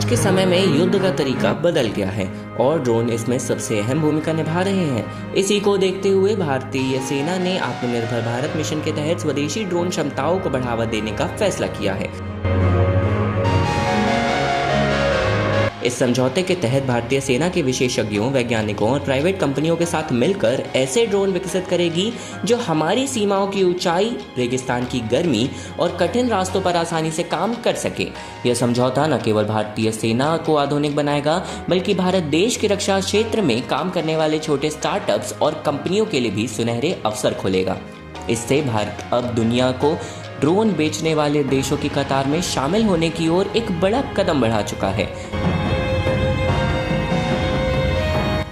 के समय में युद्ध का तरीका बदल गया है और ड्रोन इसमें सबसे अहम भूमिका निभा रहे हैं। इसी को देखते हुए भारतीय सेना ने आत्मनिर्भर भारत मिशन के तहत स्वदेशी ड्रोन क्षमताओं को बढ़ावा देने का फैसला किया है। इस समझौते के तहत भारतीय सेना के विशेषज्ञों, वैज्ञानिकों और प्राइवेट कंपनियों के साथ मिलकर ऐसे ड्रोन विकसित करेगी जो हमारी सीमाओं की ऊंचाई, रेगिस्तान की गर्मी और कठिन रास्तों पर आसानी से काम कर सके। यह समझौता न केवल भारतीय सेना को आधुनिक बनाएगा, बल्कि भारत देश के रक्षा क्षेत्र में काम करने वाले छोटे स्टार्टअप्स और कंपनियों के लिए भी सुनहरे अवसर खोलेगा। इससे भारत अब दुनिया को ड्रोन बेचने वाले देशों की कतार में शामिल होने की ओर एक बड़ा कदम बढ़ा चुका है।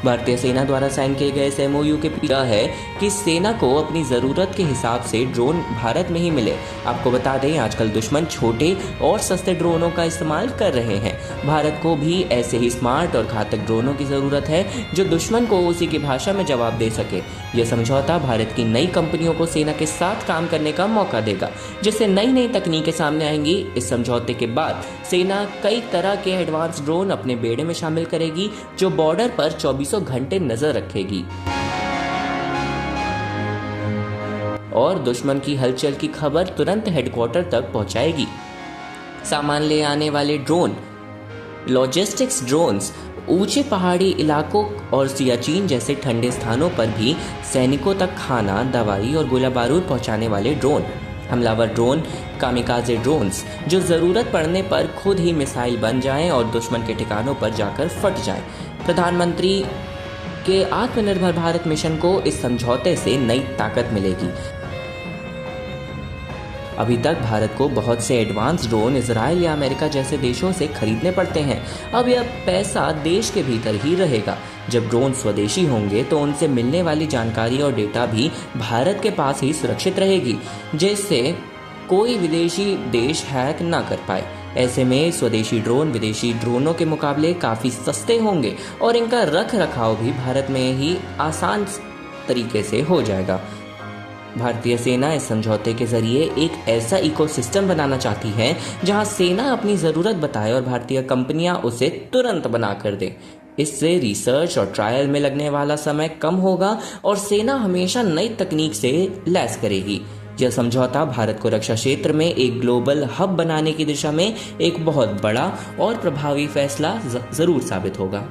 भारतीय सेना द्वारा साइन किए गए इस MOU के पीछे है कि सेना को अपनी ज़रूरत के हिसाब से ड्रोन भारत में ही मिले। आपको बता दें, आजकल दुश्मन छोटे और सस्ते ड्रोनों का इस्तेमाल कर रहे हैं। भारत को भी ऐसे ही स्मार्ट और घातक ड्रोनों की ज़रूरत है जो दुश्मन को उसी की भाषा में जवाब दे सके। यह समझौता भारत की नई कंपनियों को सेना के साथ काम करने का मौका देगा, जिससे नई नई तकनीकें सामने आएंगी। इस समझौते के बाद सेना कई तरह के एडवांस ड्रोन अपने बेड़े में शामिल करेगी, जो बॉर्डर पर 24 घंटे नजर रखेगी और दुश्मन की हलचल की खबर तुरंत हेडक्वार्टर तक पहुंचाएगी। सामान ले आने वाले ड्रोन, लॉजिस्टिक्स ड्रोन्स, ऊंचे पहाड़ी इलाकों और सियाचिन जैसे ठंडे स्थानों पर भी सैनिकों तक खाना, दवाई और गोला बारूद पहुंचाने वाले ड्रोन, हमलावर ड्रोन, कामिकाजे ड्रोन्स जो जरूरत पड़ने पर खुद ही मिसाइल बन जाएं और दुश्मन के ठिकानों पर जाकर फट जाएं। प्रधानमंत्री के आत्मनिर्भर भारत मिशन को इस समझौते से नई ताकत मिलेगी। अभी तक भारत को बहुत से एडवांस ड्रोन इजराइल या अमेरिका जैसे देशों से खरीदने पड़ते हैं। अब यह पैसा देश के भीतर ही रहेगा। जब ड्रोन स्वदेशी होंगे तो उनसे मिलने वाली जानकारी और डेटा भी भारत के पास ही सुरक्षित रहेगी, जिससे कोई विदेशी देश हैक ना कर पाए। ऐसे में स्वदेशी ड्रोन विदेशी ड्रोनों के मुकाबले काफ़ी सस्ते होंगे और इनका रख रखाव भी भारत में ही आसान तरीके से हो जाएगा। भारतीय सेना इस समझौते के जरिए एक ऐसा इकोसिस्टम बनाना चाहती है जहां सेना अपनी ज़रूरत बताए और भारतीय कंपनियां उसे तुरंत बना कर दे। इससे रिसर्च और ट्रायल में लगने वाला समय कम होगा और सेना हमेशा नई तकनीक से लैस करेगी। यह समझौता भारत को रक्षा क्षेत्र में एक ग्लोबल हब बनाने की दिशा में एक बहुत बड़ा और प्रभावी फैसला जरूर साबित होगा।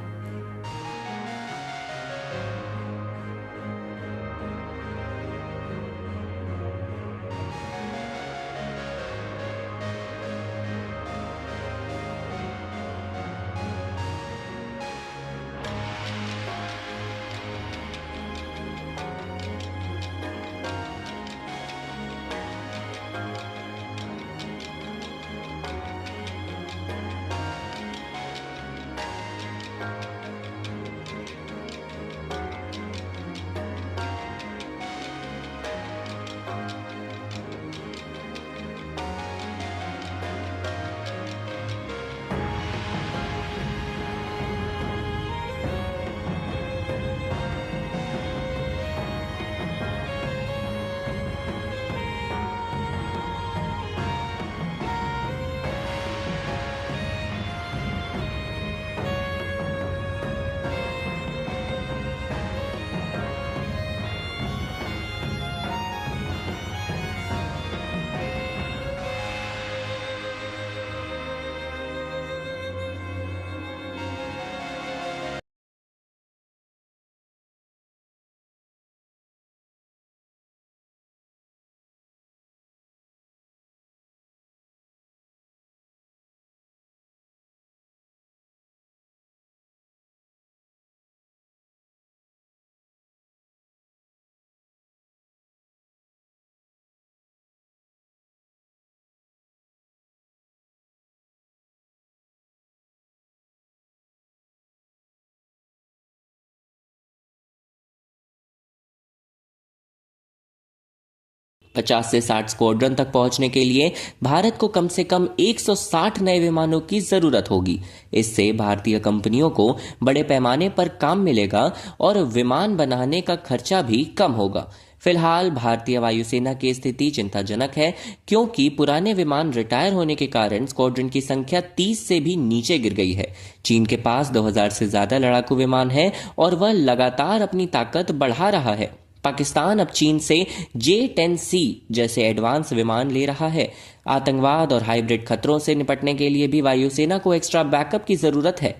पचास से 60 स्क्वाड्रन तक पहुंचने के लिए भारत को कम से कम 160 नए विमानों की जरूरत होगी। इससे भारतीय कंपनियों को बड़े पैमाने पर काम मिलेगा और विमान बनाने का खर्चा भी कम होगा। फिलहाल भारतीय वायुसेना की स्थिति चिंताजनक है, क्योंकि पुराने विमान रिटायर होने के कारण स्क्वाड्रन की संख्या 30 से भी नीचे गिर गई है। चीन के पास 2000 से ज्यादा लड़ाकू विमान हैं और वह लगातार अपनी ताकत बढ़ा रहा है। पाकिस्तान अब चीन से J-10C जैसे एडवांस विमान ले रहा है। आतंकवाद और हाइब्रिड खतरों से निपटने के लिए भी वायुसेना को एक्स्ट्रा बैकअप की जरूरत है।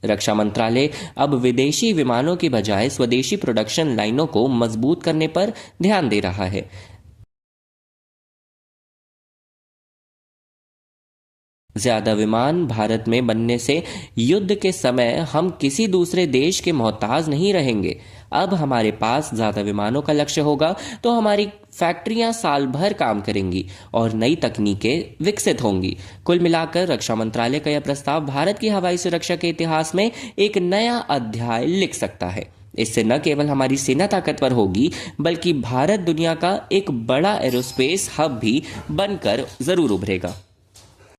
रक्षा मंत्रालय अब विदेशी विमानों की बजाय स्वदेशी प्रोडक्शन लाइनों को मजबूत करने पर ध्यान दे रहा है। ज्यादा विमान भारत में बनने से युद्ध के समय हम किसी दूसरे देश के मोहताज नहीं रहेंगे। अब हमारे पास ज्यादा विमानों का लक्ष्य होगा तो हमारी फैक्ट्रियां साल भर काम करेंगी और नई तकनीकें विकसित होंगी। कुल मिलाकर रक्षा मंत्रालय का यह प्रस्ताव भारत की हवाई सुरक्षा के इतिहास में एक नया अध्याय लिख सकता है। इससे न केवल हमारी सेना ताकतवर होगी, बल्कि भारत दुनिया का एक बड़ा एरोस्पेस हब भी बनकर जरूर उभरेगा।